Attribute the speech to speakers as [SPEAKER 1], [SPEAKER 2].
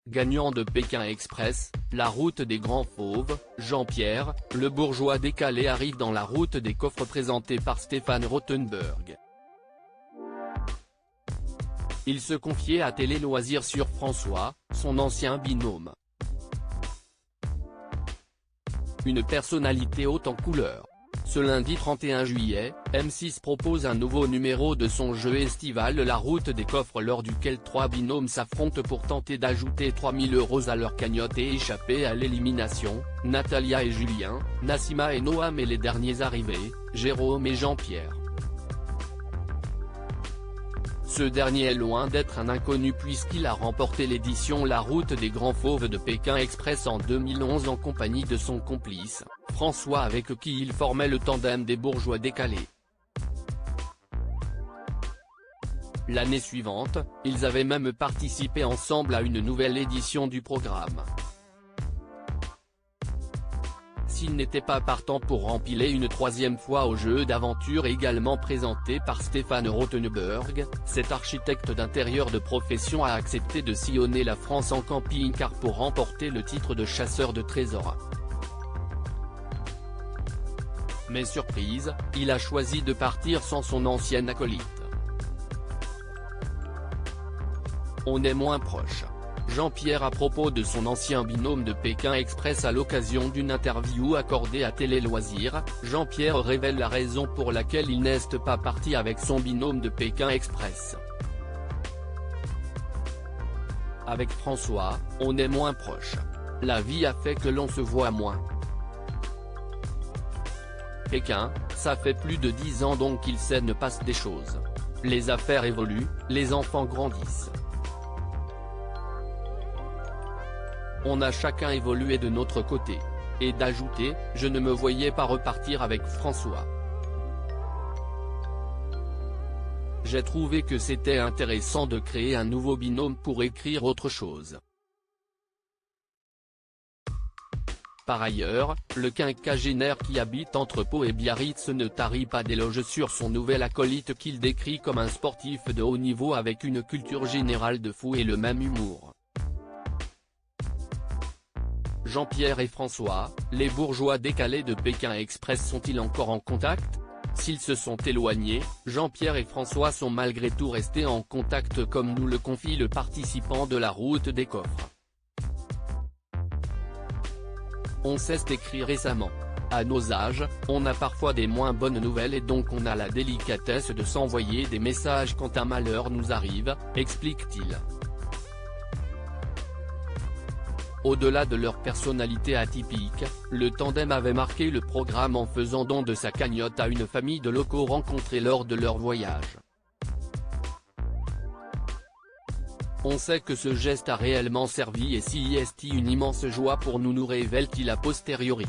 [SPEAKER 1] gagnant de Pékin Express, la route des grands fauves. Jean-Pierre, le bourgeois décalé arrive dans la route des coffres présentée par Stéphane Rothenberg. Il se confiait à Télé Loisirs sur François, son ancien binôme. Une personnalité haute en couleur. Ce lundi 31 juillet, M6 propose un nouveau numéro de son jeu estival La Route des Coffres, lors duquel 3 binômes s'affrontent pour tenter d'ajouter 3000 € à leur cagnotte et échapper à l'élimination. Natalia et Julien, Nassima et Noam et les derniers arrivés, Jérôme et Jean-Pierre. Ce dernier est loin d'être un inconnu puisqu'il a remporté l'édition La Route des Grands Fauves de Pékin Express en 2011 en compagnie de son complice, François, avec qui il formait le tandem des bourgeois décalés. L'année suivante, ils avaient même participé ensemble à une nouvelle édition du programme. S'il n'était pas partant pour rempiler une 3e fois au jeu d'aventure également présenté par Stéphane Rothenberg, cet architecte d'intérieur de profession a accepté de sillonner la France en camping-car pour remporter le titre de chasseur de trésors. Mais surprise, il a choisi de partir sans son ancien acolyte. On est moins proche. Jean-Pierre à propos de son ancien binôme de Pékin Express à l'occasion d'une interview accordée à Télé Loisirs, Jean-Pierre révèle la raison pour laquelle il n'est pas parti avec son binôme de Pékin Express. Avec François, on est moins proche. La vie a fait que l'on se voit moins. Pékin, ça fait plus de 10 ans donc il sait ne passe des choses. Les affaires évoluent, les enfants grandissent. On a chacun évolué de notre côté. Et d'ajouter, je ne me voyais pas repartir avec François. J'ai trouvé que c'était intéressant de créer un nouveau binôme pour écrire autre chose. Par ailleurs, le quinquagénaire qui habite entre Pau et Biarritz ne tarit pas d'éloges sur son nouvel acolyte qu'il décrit comme un sportif de haut niveau avec une culture générale de fou et le même humour. Jean-Pierre et François, les bourgeois décalés de Pékin Express sont-ils encore en contact? S'ils se sont éloignés, Jean-Pierre et François sont malgré tout restés en contact comme nous le confie le participant de la route des coffres. On s'est écrit récemment. À nos âges, on a parfois des moins bonnes nouvelles et donc on a la délicatesse de s'envoyer des messages quand un malheur nous arrive, explique-t-il. Au-delà de leur personnalité atypique, le tandem avait marqué le programme en faisant don de sa cagnotte à une famille de locaux rencontrés lors de leur voyage. On sait que ce geste a réellement servi et si est une immense joie pour nous, nous révèle-t-il a posteriori.